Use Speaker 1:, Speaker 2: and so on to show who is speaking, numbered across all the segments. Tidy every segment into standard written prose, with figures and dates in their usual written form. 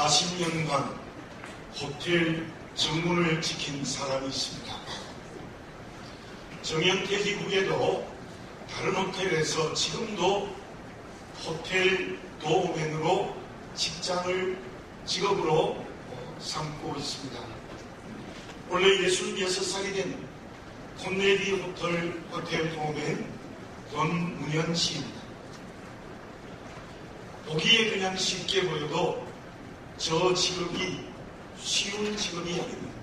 Speaker 1: 40년간 호텔 정문을 지킨 사람이 있습니다. 정년퇴직후에도 다른 호텔에서 지금도 호텔 도우맨으로 직업으로 삼고 있습니다. 원래 66살이 된 콘네디 호텔 도우맨 권문현 씨입니다. 보기에 그냥 쉽게 보여도 저 직업이 쉬운 직업이 아닙니다.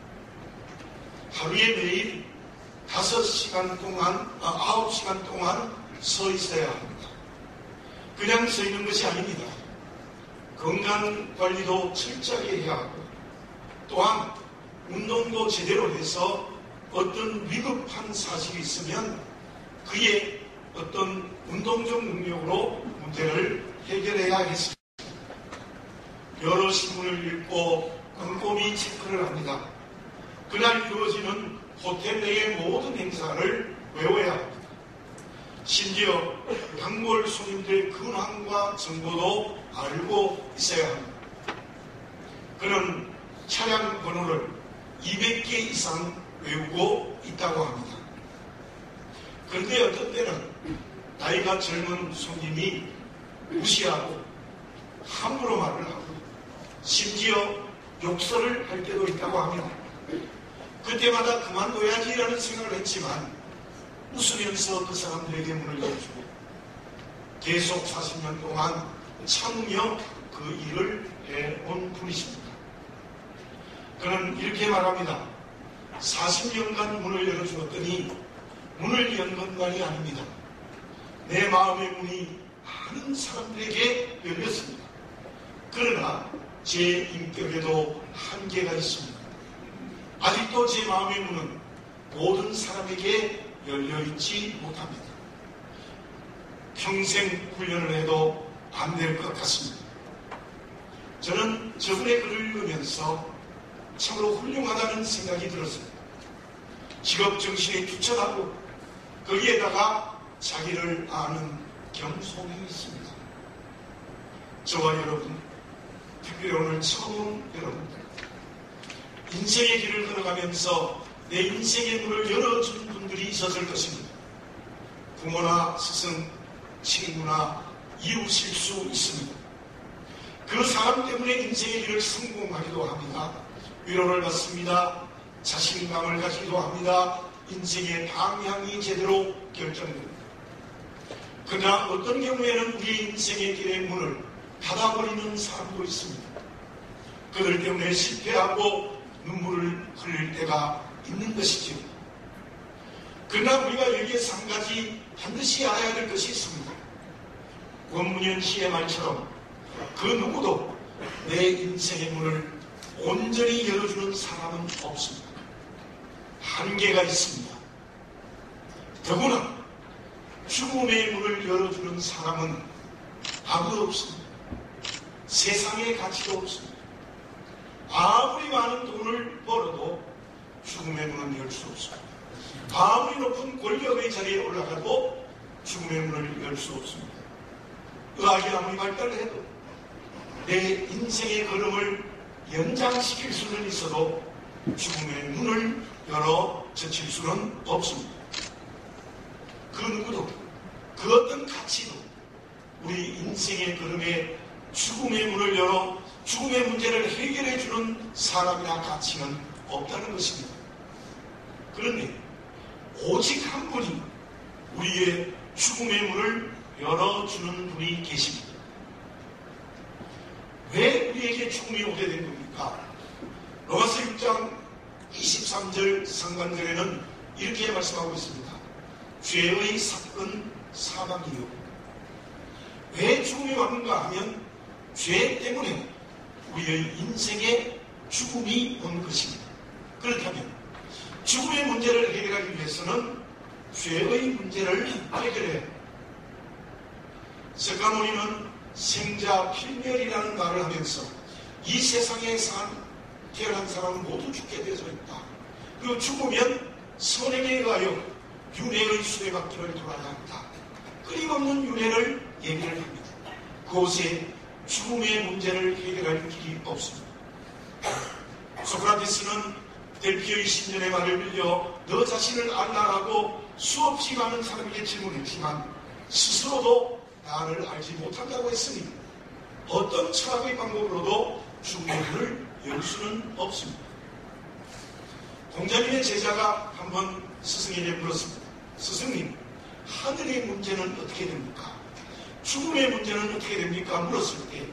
Speaker 1: 하루에 매일 9시간 동안 서 있어야 합니다. 그냥 서 있는 것이 아닙니다. 건강관리도 철저하게 해야 하고 또한 운동도 제대로 해서 어떤 위급한 사실이 있으면 그의 어떤 운동적 능력으로 문제를 해결해야 했습니다. 여러 신문을 읽고 꼼꼼히 체크를 합니다. 그날 이루어지는 호텔 내의 모든 행사를 외워야 합니다. 심지어 단골 손님들의 근황과 정보도 알고 있어야 합니다. 그는 차량 번호를 200개 이상 외우고 있다고 합니다. 그런데 어떤 때는 나이가 젊은 손님이 무시하고 함부로 말을 하고 심지어 욕설을 할 때도 있다고 합니다. 그때마다 그만둬야지라는 생각을 했지만 웃으면서 그 사람들에게 문을 열어주고 계속 40년 동안 참으며 그 일을 해온 분이십니다. 그는 이렇게 말합니다. 40년간 문을 열어주었더니 문을 연 것만이 아닙니다. 내 마음의 문이 많은 사람들에게 열렸습니다. 그러나 제 인격에도 한계가 있습니다. 아직도 제 마음의 문은 모든 사람에게 열려있지 못합니다. 평생 훈련을 해도 안 될 것 같습니다. 저는 저분의 글을 읽으면서 참으로 훌륭하다는 생각이 들었습니다. 직업정신이 투철하고 거기에다가 자기를 아는 겸손이 있습니다. 저와 여러분, 특별히 오늘 처음 온 여러분들, 인생의 길을 걸어가면서 내 인생의 문을 열어준 분들이 있었을 것입니다. 부모나 스승, 친구나 이웃일 수 있습니다. 그 사람 때문에 인생의 길을 성공하기도 합니다. 위로를 받습니다. 자신감을 가지기도 합니다. 인생의 방향이 제대로 결정됩니다. 그러나 어떤 경우에는 우리 인생의 길의 문을 닫아버리는 사람도 있습니다. 그들 때문에 실패하고 눈물을 흘릴 때가 있는 것이죠. 그러나 우리가 여기에서 한 가지 반드시 알아야 될 것이 있습니다. 권문현 씨의 말처럼 그 누구도 내 인생의 문을 온전히 열어주는 사람은 없습니다. 한계가 있습니다. 더구나 죽음의 문을 열어주는 사람은 아무도 없습니다. 세상의 가치도 없습니다. 아무리 많은 돈을 벌어도 죽음의 문은 열 수 없습니다. 아무리 높은 권력의 자리에 올라가도 죽음의 문을 열 수 없습니다. 의학이 아무리 발달해도 내 인생의 걸음을 연장시킬 수는 있어도 죽음의 문을 열어 젖힐 수는 없습니다. 그 누구도 그 어떤 가치도 우리 인생의 걸음에 죽음의 문을 열어 죽음의 문제를 해결해 주는 사람이나 가치는 없다는 것입니다. 그런데 오직 한 분이 우리의 죽음의 문을 열어주는 분이 계십니다. 왜 우리에게 죽음이 오게 된 겁니까? 로마서 6장 23절 상반절에는 이렇게 말씀하고 있습니다. 죄의 사건 사망이요. 왜 죽음이 왔는가 하면 죄 때문에 우리의 인생에 죽음이 온 것입니다. 그렇다면 죽음의 문제를 해결하기 위해서는 죄의 문제를 해결해야 합니다. 석가모니는 생자 필멸이라는 말을 하면서 이 세상에 태어난 사람은 모두 죽게 되어져 있다. 그리고 죽으면 선행에 의하여 윤회의 수레바퀴를 돌아야 한다. 끊임없는 윤회를 얘기를 합니다. 그곳에 죽음의 문제를 해결할 길이 없습니다. 소크라테스는 델피오의 신전의 말을 빌려 너 자신을 알라라고 수없이 많은 사람에게 질문했지만 스스로도 나를 알지 못한다고 했으니 어떤 철학의 방법으로도 죽음의 문을 열 수는 없습니다. 공자님의 제자가 한번 스승에게 물었습니다. 스승님, 하늘의 문제는 어떻게 됩니까? 죽음의 문제는 어떻게 됩니까? 물었을 때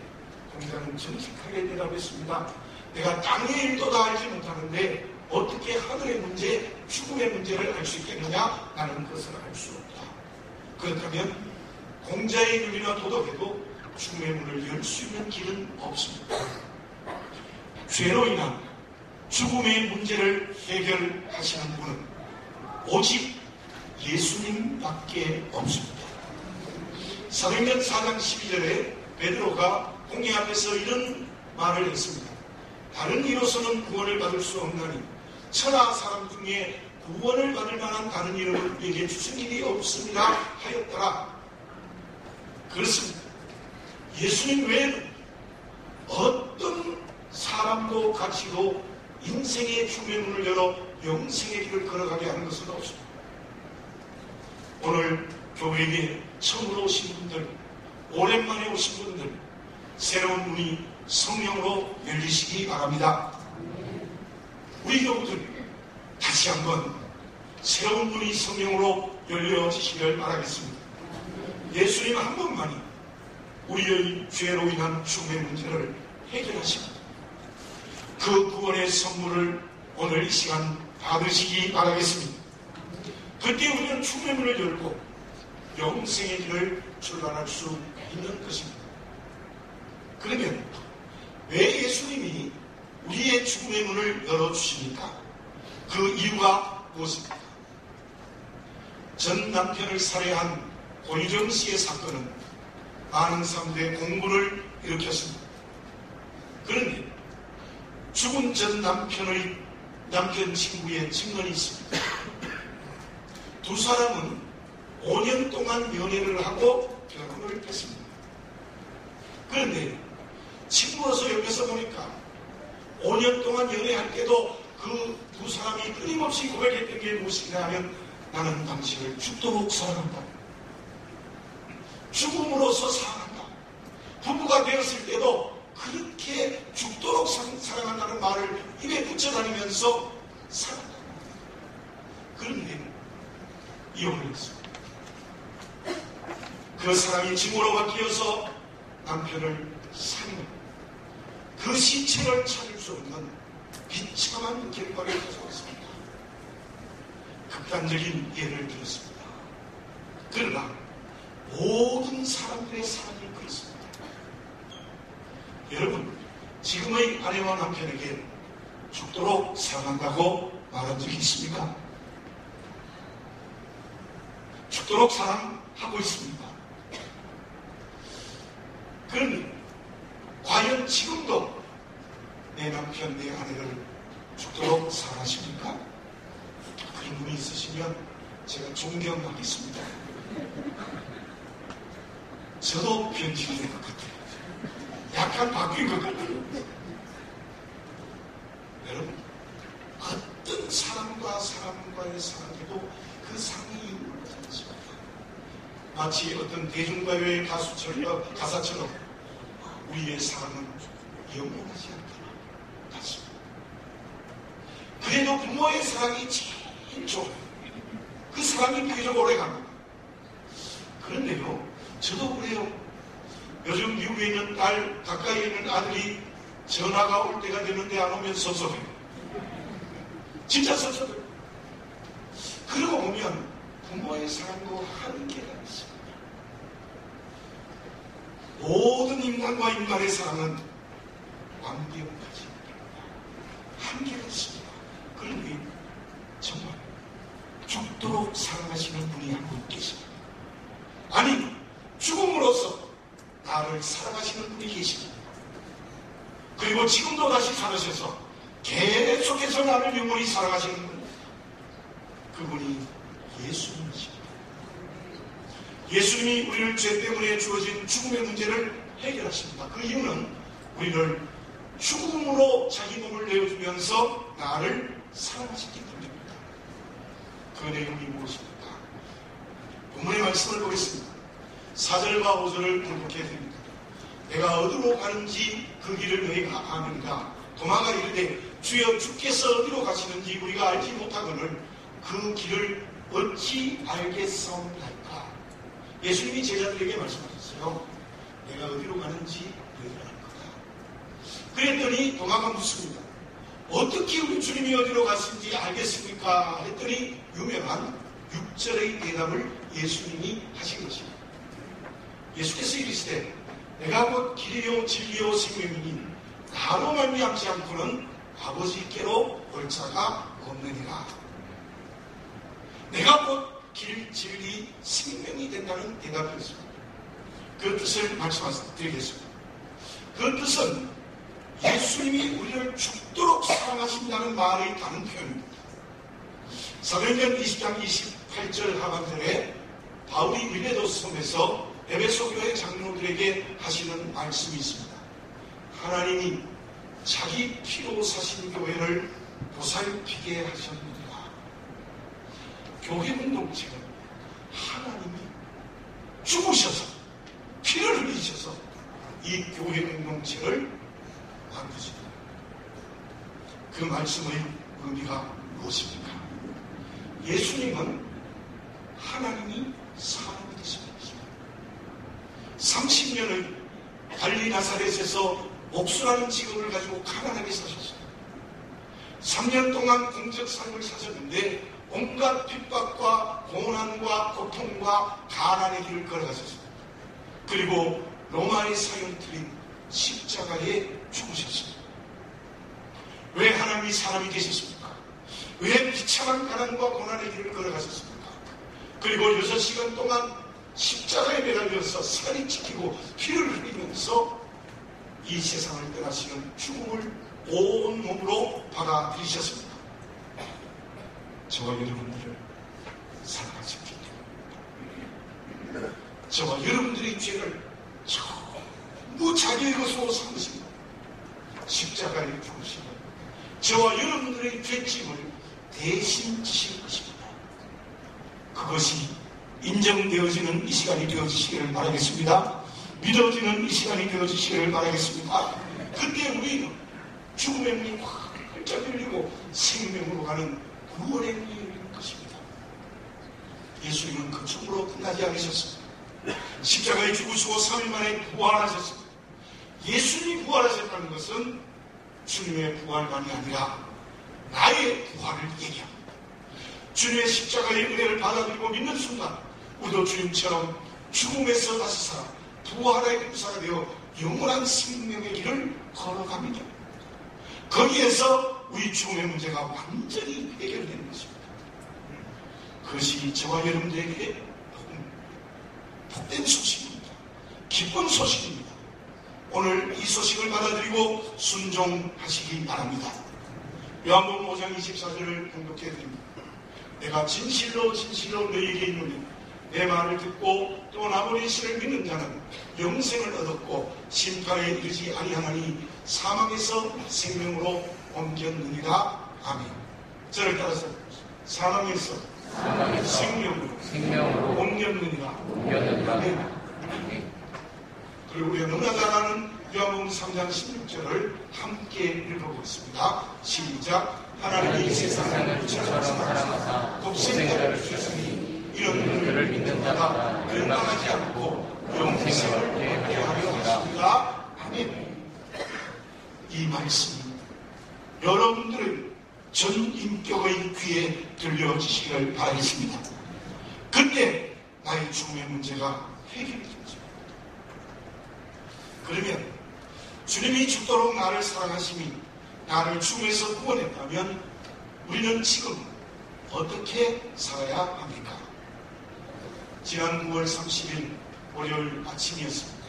Speaker 1: 공자는 정직하게 대답했습니다. 내가 땅의 일도 다 알지 못하는데 어떻게 하늘의 문제, 죽음의 문제를 알 수 있겠느냐? 나는 그것을 알 수 없다. 그렇다면 공자의 윤리나 도덕에도 죽음의 문을 열 수 있는 길은 없습니다. 죄로 인한 죽음의 문제를 해결하시는 분은 오직 예수님밖에 없습니다. 사도행전 4장 12절에 베드로가 공회 앞에서 이런 말을 했습니다. 다른 이로서는 구원을 받을 수 없나니 천하 사람 중에 구원을 받을 만한 다른 이름을 우리에게 주신 일이 없습니다 하였더라. 그렇습니다. 예수님 외에는 어떤 사람도 가치도 인생의 죽음의 문을 열어 영생의 길을 걸어가게 하는 것은 없습니다. 오늘 교회에 처음으로 오신 분들, 오랜만에 오신 분들, 새로운 문이 성령으로 열리시기 바랍니다. 우리 교우들 다시 한번 새로운 문이 성령으로 열려지시길 바라겠습니다. 예수님 한 분만이 우리의 죄로 인한 죽음의 문제를 해결하십니다. 그 구원의 선물을 오늘 이 시간 받으시기 바라겠습니다. 그때 우리는 죽음의 문을 열고 영생의 길을 출발할 수 있는 것입니다. 그러면 왜 예수님이 우리의 죽음의 문을 열어주십니까? 그 이유가 무엇입니까? 전 남편을 살해한 권유정 씨의 사건은 많은 사람들의 공분을 일으켰습니다. 그런데 죽은 전 남편 친구의 증언이 있습니다. 두 사람은 5년 동안 연애를 하고 결혼을 했습니다. 그런데 친구로서 옆에서 보니까 5년 동안 연애할 때도 그 두 사람이 끊임없이 고백했던 게 무엇이냐 하면 나는 당신을 죽도록 사랑한다. 죽음으로써 사랑한다. 부부가 되었을 때도 그렇게 죽도록 사랑한다는 말을 입에 붙여다니면서 사랑한다. 그런데 이혼을 했습니다. 그 사람이 증오로 바뀌어서 남편을 살인합니다. 그 시체를 찾을 수 없는 비참한 결과를 가져왔습니다. 극단적인 예를 들었습니다. 그러나 모든 사람들의 삶이 그렇습니다. 여러분, 지금의 아내와 남편에게 죽도록 사랑한다고 말한 적이 있습니까? 죽도록 사랑하고 있습니다. 그러면 과연 지금도 내 남편, 내 아내를 죽도록 사랑하십니까? 그런 분이 있으시면 제가 존경하겠습니다. 저도 변질이 된 것 같아요. 약간 바뀐 것 같아요. 여러분, 어떤 사람과 사람과의 사랑에도 그 사랑이 이유를 가지 않습니다. 마치 어떤 대중가요의 가사처럼 우리의 사랑은 영원하지 않다. 같습니다. 그래도 부모의 사랑이 제일 좋아요. 그 사랑이 비교적 오래 갑니다. 그런데요, 저도 그래요. 요즘 미국에 있는 딸, 가까이에 있는 아들이 전화가 올 때가 되는데 안 오면 섭섭해요. 진짜 섭섭해요. 그러고 보면 부모의 사랑도 한계가 있습니다. 모든 인간과 인간의 사랑은 완벽하지 못합니다. 한계가 있습니다. 그런데 정말 죽도록 사랑하시는 분이 한 분 계십니다. 아니, 죽음으로써 나를 사랑하시는 분이 계십니다. 그리고 지금도 다시 살으셔서 계속해서 나를 영원히 사랑하시는 분, 그분이 예수님이십니다. 예수님이 우리를 죄 때문에 주어진 죽음의 문제를 해결하십니다. 그 이유는 우리를 죽음으로 자기 몸을 내어주면서 나를 사랑하셨기 때문입니다. 그 내용이 무엇입니까? 본문의 말씀을 보겠습니다. 4절과 5절을 공독해야 됩니다. 내가 어디로 가는지 그 길을 너희가 아는가? 도마가 이르되 주여 주께서 어디로 가시는지 우리가 알지 못하거늘 그 길을 어찌 알겠사옵나이까? 예수님이 제자들에게 말씀하셨어요. 내가 어디로 가는지 너희가 알 거다. 그랬더니 도마가 묻습니다. 어떻게 우리 주님이 어디로 가신지 알겠습니까? 했더니 유명한 6절의 대답을 예수님이 하신 것입니다. 예수께서 이르시되 내가 곧 길이요 진리요 생명이니 나로 말미암지 않고는 아버지께로 올 자가 없느니라. 내가 곧 길, 진리, 생명이 된다는 대답이었습니다. 그 뜻을 말씀드리겠습니다. 그 뜻은 예수님이 우리를 죽도록 사랑하신다는 말의 다른 표현입니다. 사도행전 20장 28절 하반절에 바울이 밀레도 섬에서 에베소 교회 장로들에게 하시는 말씀이 있습니다. 하나님이 자기 피로 사신 교회를 보살피게 하셨느니라. 교회 공동체는 하나님이 죽으셔서 피를 흘리셔서 이 교회 공동체를 만드십니다. 그 말씀의 의미가 무엇입니까? 예수님은 하나님이 사람이 되신 것입니다. 30년을 갈릴리 나사렛에서 목수라는 직업을 가지고 가난하게 사셨어요. 3년 동안 공적 삶을 사셨는데 온갖 핍박과 고난과 고통과 가난의 길을 걸어가셨습니다. 그리고 로마의 사형 틀린 십자가에 죽으셨습니다. 왜 하나님이 사람이 되셨습니까? 왜 비참한 가난과 고난의 길을 걸어가셨습니까? 그리고 6시간 동안 십자가에 매달려서 살이 찢기고 피를 흘리면서 이 세상을 떠나시는 죽음을 온 몸으로 받아들이셨습니다. 저와 여러분들을 사랑하셨기 때문에 저와 여러분들의 죄를 전부 자기의 것으로 삼으시고 십자가에 죽으시고 저와 여러분들의 죄짐을 대신 지실 것입니다. 그것이 인정되어지는 이 시간이 되어지시기를 바라겠습니다. 믿어지는 이 시간이 되어지시기를 바라겠습니다. 그때 우리는 죽음의 문이 활짝 열리고 생명으로 가는 구원의 문이 열리는 것입니다. 예수님은 그 죽음으로 끝나지 않으셨습니다. 십자가에 죽으시고 3일 만에 부활하셨습니다. 예수님이 부활하셨다는 것은 주님의 부활만이 아니라 나의 부활을 얘기합니다. 주님의 십자가의 은혜를 받아들이고 믿는 순간 우리도 주님처럼 죽음에서 다시 살아 부활의 군사가 되어 영원한 생명의 길을 걸어갑니다. 거기에서 우리 죽음의 문제가 완전히 해결되는 것입니다. 그것이 저와 여러분들에게 복된 소식입니다. 기쁜 소식입니다. 오늘 이 소식을 받아들이고 순종하시기 바랍니다. 요한복음 5장 24절을 공독해 드립니다. 내가 진실로 진실로 너희에게 이르노니 내 말을 듣고 또 나 보낸 이를 믿는 자는 영생을 얻었고 심판에 이르지 아니하나니 사망에서 생명으로 옮겼느니라. 아멘. 저를 따라서 사망에서 생명으로 옮겼느니라. 아멘. 그리고 우리가 너무나 잘 아는 요한복음 3장 16절을 함께 읽어보겠습니다. 시작. 하나님이 세상을 빛처럼 사랑하사 독생자를 주셨으니 이런 그를 믿는 자가 멸망하지 않고 영생을 얻게 하려 하십니다. 아멘. 이 말씀이 여러분들의 전 인격의 귀에 들려지시기를 바라겠습니다. 그때 나의 죽음의 문제가 해결이 됩니다. 그러면 주님이 죽도록 나를 사랑하심이 나를 죽음에서 구원했다면 우리는 지금 어떻게 살아야 합니까? 지난 9월 30일 월요일 아침이었습니다.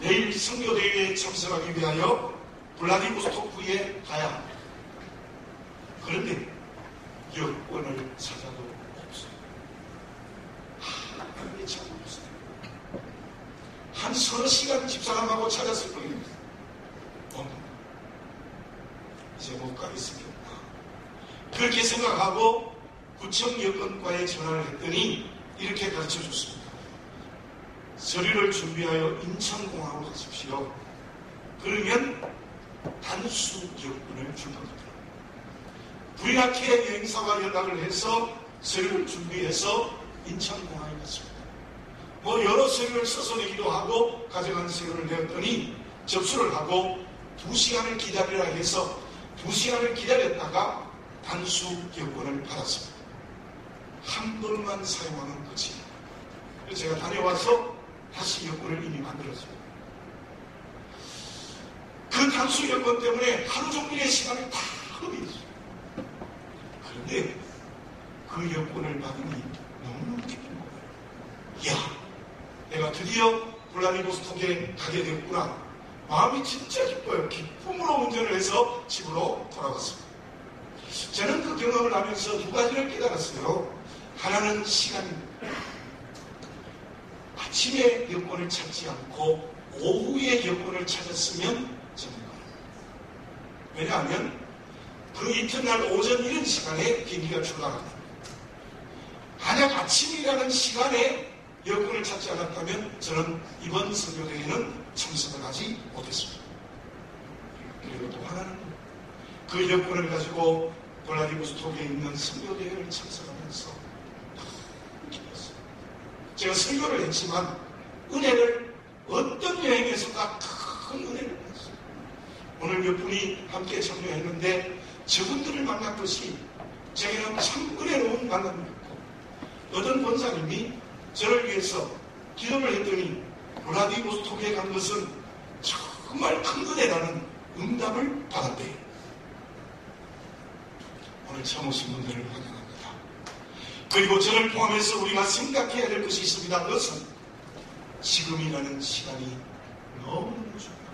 Speaker 1: 내일 선교대회에 참석하기 위하여 블라디보스토크에 가야 합니다. 그런데 여권을 찾아도 없어요. 하나님의 서너 시간 집사람하고 찾았을 겁니다. 이제 못 가겠습니다. 그렇게 생각하고 구청 여건과에 전화를 했더니 이렇게 가르쳐 줬습니다. 서류를 준비하여 인천공항으로 가십시오. 그러면 단수 여권을 줄 겁니다. 불이 나게 여행사와 연락을 해서 서류를 준비해서 인천공항에 갔습니다. 여러 서류를 써서 내기도 하고 가져간 서류를 내었더니 접수를 하고 2시간을 기다리라 해서 2시간을 기다렸다가 단수 여권을 받았습니다. 한 번만 사용하는 거지. 그래서 제가 다녀와서 다시 여권을 이미 만들었습니다. 그 단수 여권 때문에 하루 종일의 시간을 다 허비했어요. 그런데 그 여권을 받으니 너무 기쁜 거예요. 이야, 내가 드디어 블라디보스톡에 가게 되었구나. 마음이 진짜 기뻐요. 기쁨으로 운전을 해서 집으로 돌아왔습니다. 저는 그 경험을 하면서 두 가지를 깨달았어요. 하나는 시간입니다. 아침에 여권을 찾지 않고 오후에 여권을 찾았으면 저는 거예요. 왜냐하면 그 이튿날 오전 이른 시간에 비행기가 출발합니다. 만약 아침이라는 시간에 여권을 찾지 않았다면 저는 이번 선교대회는 참석을 하지 못했습니다. 그리고 또 하나는 그 여권을 가지고 블라디보스톡에 있는 선교대회를 참석하면서 너무 기뻤어요. 제가 선교를 했지만 은혜를 어떤 여행에서가 큰 은혜를 받았어요. 오늘 몇 분이 함께 참여했는데 저분들을 만난 것이 제게는 참 은혜로운 만남이었고, 어떤 권사님이 저를 위해서 기도를 했더니 블라디보스톡에 간 것은 정말 큰 은혜라는 응답을 받았대요. 오늘 처음 오신 분들을 환영합니다. 그리고 저를 포함해서 우리가 생각해야 될 것이 있습니다. 그것은 지금이라는 시간이 너무너무 중요합니다.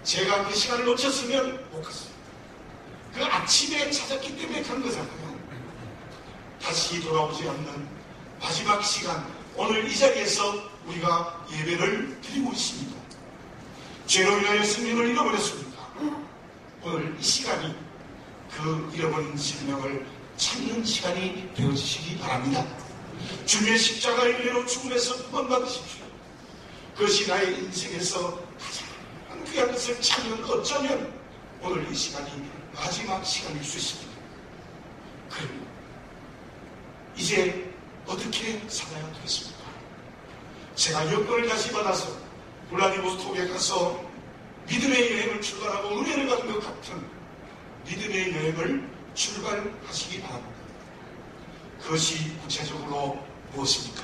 Speaker 1: 제가 그 시간을 놓쳤으면 못 갔어요. 그 아침에 찾았기 때문에 간 거잖아요. 다시 돌아오지 않는 마지막 시간, 오늘 이 자리에서 우리가 예배를 드리고 있습니다. 죄로 인하여 생명을 잃어버렸습니다. 오늘 이 시간이 그 잃어버린 생명을 찾는 시간이 되어지시기 바랍니다. 주님의 십자가의 은혜로 죽음에서 구원받으십시오. 그것이 나의 인생에서 가장 귀한 것을 찾는 어쩌면 오늘 이 시간이 마지막 시간일 수 있습니다. 그리고 이제 어떻게 살아야 되겠습니까? 제가 여권을 다시 받아서 블라디보스톡에 가서 믿음의 여행을 출발하고 은혜를 받은 것 같은 믿음의 여행을 출발하시기 바랍니다. 그것이 구체적으로 무엇입니까?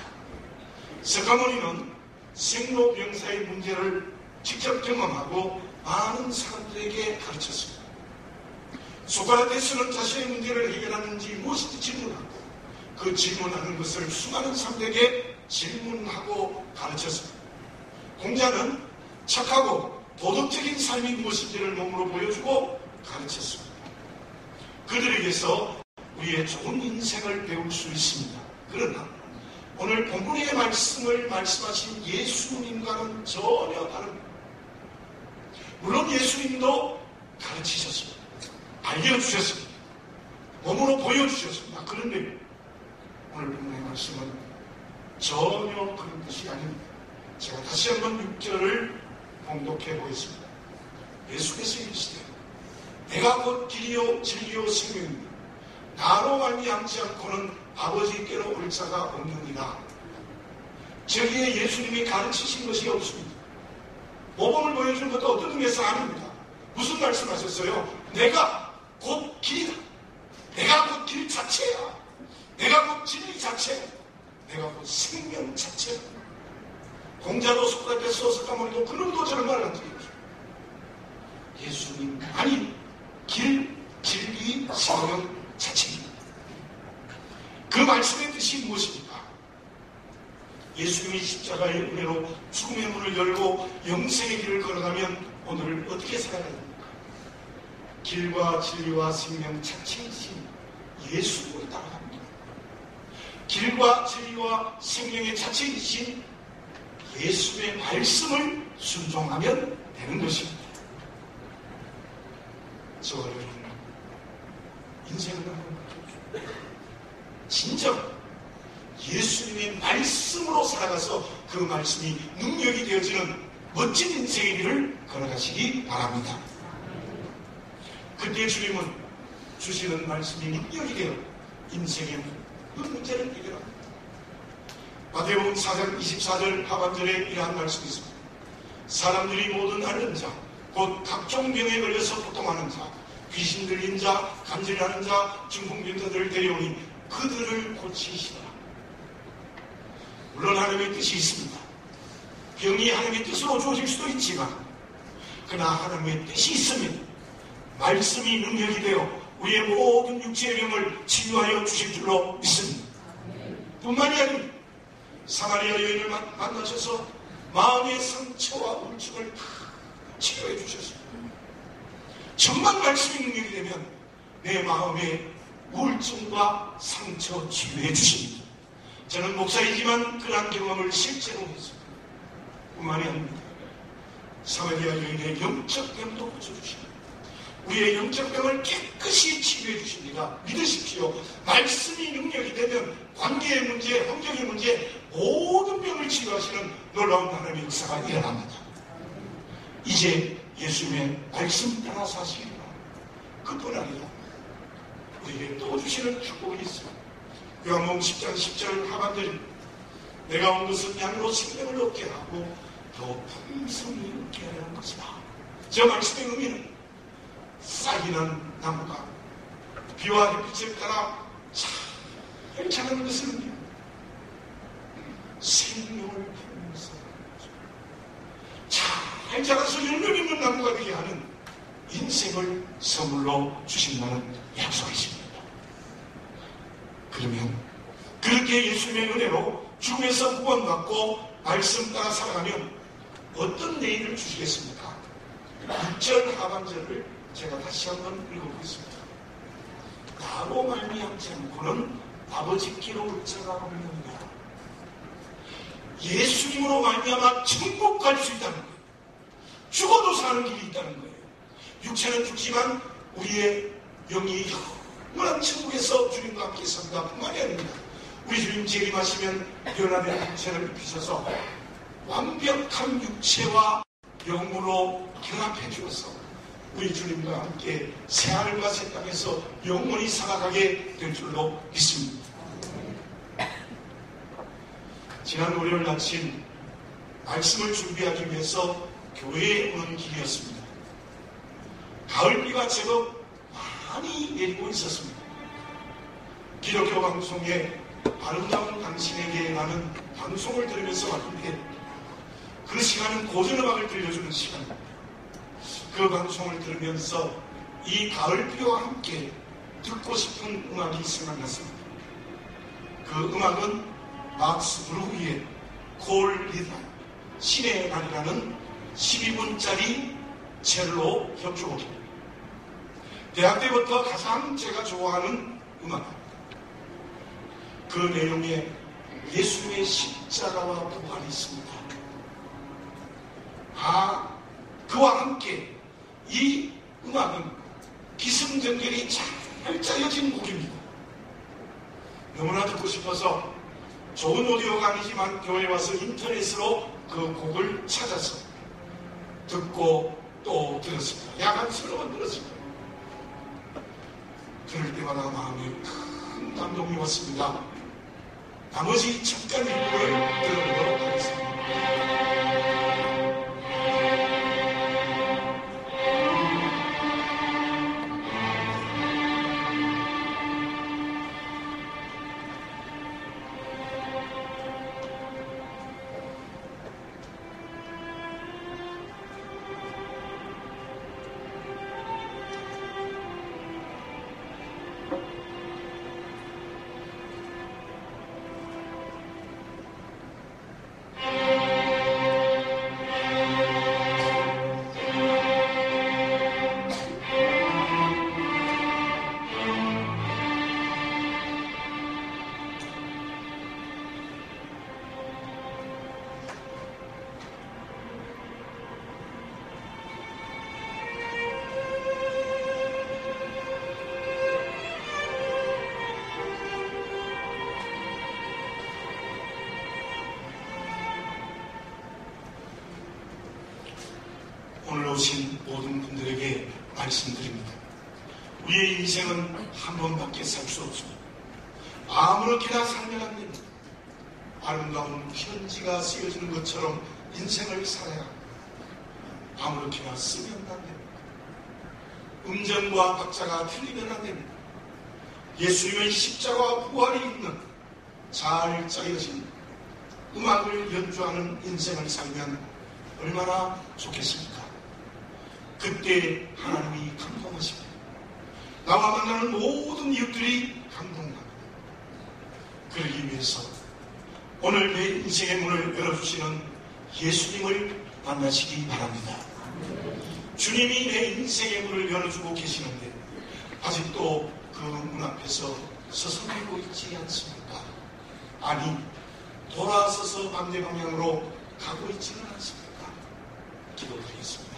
Speaker 1: 석가모니는 생로병사의 문제를 직접 경험하고 많은 사람들에게 가르쳤습니다. 소크라테스는 자신의 문제를 해결하는지 무엇인지 질문하고 그 질문하는 것을 수많은 사람들에게 질문하고 가르쳤습니다. 공자는 착하고 도덕적인 삶이 무엇인지를 몸으로 보여주고 가르쳤습니다. 그들에게서 우리의 좋은 인생을 배울 수 있습니다. 그러나 오늘 본문의 말씀을 말씀하신 예수님과는 전혀 다릅니다. 물론 예수님도 가르치셨습니다. 알려주셨습니다. 몸으로 보여주셨습니다. 그런데 오늘 본문의 말씀은 전혀 그런 것이 아닙니다. 제가 다시 한번 6절을 봉독해 보겠습니다. 예수께서 이르시되 내가 곧 길이요 진리요 생명이니 나로 말미암지 않고는 아버지께로 올 자가 없느니라. 저기에 예수님이 가르치신 것이 없습니다. 모범을 보여준 것도 어떤 의미에서 아닙니다. 무슨 말씀하셨어요? 내가 곧 길이다. 내가 곧 길 자체야. 내가 곧 진리 자체야. 내가 곧 생명 자체야. 공자도 소크라테스도 석가모니도 그놈도 저런 말을 한 적이 없어요. 예수님 아닌 길, 진리, 생명 자체입니다. 그 말씀의 뜻이 무엇입니까? 예수님이 십자가의 은혜로 죽음의 문을 열고 영생의 길을 걸어가면 오늘 어떻게 살아야 됩니까? 길과 진리와 생명 자체이신 예수를 따라갑니다. 길과 진리와 생명의 자체이신 예수의 말씀을 순종하면 되는 것입니다. 저와 여러분, 인생을 한번 진정 예수님의 말씀으로 살아가서 그 말씀이 능력이 되어지는 멋진 인생의 길을 걸어가시기 바랍니다. 그때 주님은 주시는 말씀이 능력이 되어 인생의 모든 문제를 해결합니다. 마태복음 4장 24절 하반절에 이러한 말씀이 있습니다. 사람들이 모든 앓는 자, 곧 각종 병에 걸려서 고통하는 자, 귀신 들린 자, 간질하는 자, 중풍병자들을 데려오니 그들을 고치시라. 물론 하나님의 뜻이 있습니다. 병이 하나님의 뜻으로 주어질 수도 있지만 그러나 하나님의 뜻이 있으면 말씀이 능력이 되어 우리의 모든 육체의 병을 치유하여 주실 줄로 믿습니다. 뿐만이 아닙니다. 사마리아 여인을 만나셔서 마음의 상처와 우울증을 다 치료해 주셨습니다. 정말 말씀이 능력이 되면 내 마음의 우울증과 상처 치유해 주십니다. 저는 목사이지만 그러한 경험을 실제로 했습니다. 뿐만이 아닙니다. 사마리아 여인의 영적 병도 고쳐주십니다. 우리의 영적 병을 깨끗이 치유해 주십니다. 믿으십시오. 말씀이 능력이 되면 관계의 문제, 환경의 문제, 모든 병을 치유하시는 놀라운 하나님의 역사가 일어납니다. 이제 예수님의 말씀 따라 사시기 바랍니다. 그뿐 아니라 우리에게 또 주시는 축복이 있습니다. 요한복음 10장 10절 하반절, 내가 온 것은 양으로 생명을 얻게 하고 더 풍성히 얻게 하려는 것이다. 저 말씀의 의미는 싹이 난 나무가 비와 햇빛을 따라 잘 자라는 것을 의미합니다. 생명을 풍성하는 거죠. 잘 자라서 열매 맺는 나무가 되게 하는 인생을 선물로 주신다는 약속이십니다. 그러면 그렇게 예수님의 은혜로 죽음에서 구원받고 말씀 따라 살아가면 어떤 내일을 주시겠습니까? 6절 하반절을 제가 다시 한번 읽어보겠습니다. 나로 말미암지 않고는 아버지께로 올 자가 없느니라. 예수님으로 말미암아 천국 갈 수 있다는 거예요. 죽어도 사는 길이 있다는 거예요. 육체는 죽지만 우리의 영이 영원한 천국에서 주님과 함께 삽니다. 뿐만이 아닙니다. 우리 주님 재림하시면 변화된 육체를 입히셔서 완벽한 육체와 영으로 결합해 주어서 우리 주님과 함께 새하늘과 새 땅에서 영원히 살아가게 될 줄로 믿습니다. 지난 월요일 아침 말씀을 준비하기 위해서 교회에 오는 길이었습니다. 가을비가 제법 많이 내리고 있었습니다. 기독교 방송에 아름다운 당신에게 라는 방송을 들으면서 왔는데 그 시간은 고전음악을 들려주는 시간입니다. 그 방송을 들으면서 이 가을비와 함께 듣고 싶은 음악이 생각났습니다. 그 음악은 막스 브루흐의 콜 리더, 신의 날이라는 12분짜리 첼로 협주곡입니다. 대학 때부터 가장 제가 좋아하는 음악입니다. 그 내용에 예수님의 십자가와 부활이 있습니다. 그와 함께 이 음악은 기승전결이 잘 짜여진 곡입니다. 너무나 듣고 싶어서 좋은 오디오가 아니지만 교회에 와서 인터넷으로 그 곡을 찾아서 듣고 또 들었습니다. 약 한 30번 들었습니다. 들을 때마다 마음에 큰 감동이 왔습니다. 나머지 잠깐 일부를 들어보도록 하겠습니다. 오늘 오신 모든 분들에게 말씀드립니다. 우리의 인생은 한 번밖에 살 수 없습니다. 아무렇게나 살면 안 됩니다. 아름다운 편지가 쓰여지는 것처럼 인생을 살아야 합니다. 아무렇게나 쓰면 안 됩니다. 음정과 박자가 틀리면 안 됩니다. 예수님의 십자가와 부활이 있는 잘 짜여진 음악을 연주하는 인생을 살면 얼마나 좋겠습니까? 그때 하나님이 감동하십니다. 나와 만나는 모든 이웃들이 감동합니다. 그러기 위해서 오늘 내 인생의 문을 열어주시는 예수님을 만나시기 바랍니다. 주님이 내 인생의 문을 열어주고 계시는데 아직도 그 문 앞에서 서성이고 있지 않습니까? 아니, 돌아서서 반대 방향으로 가고 있지는 않습니까? 기도드리겠습니다.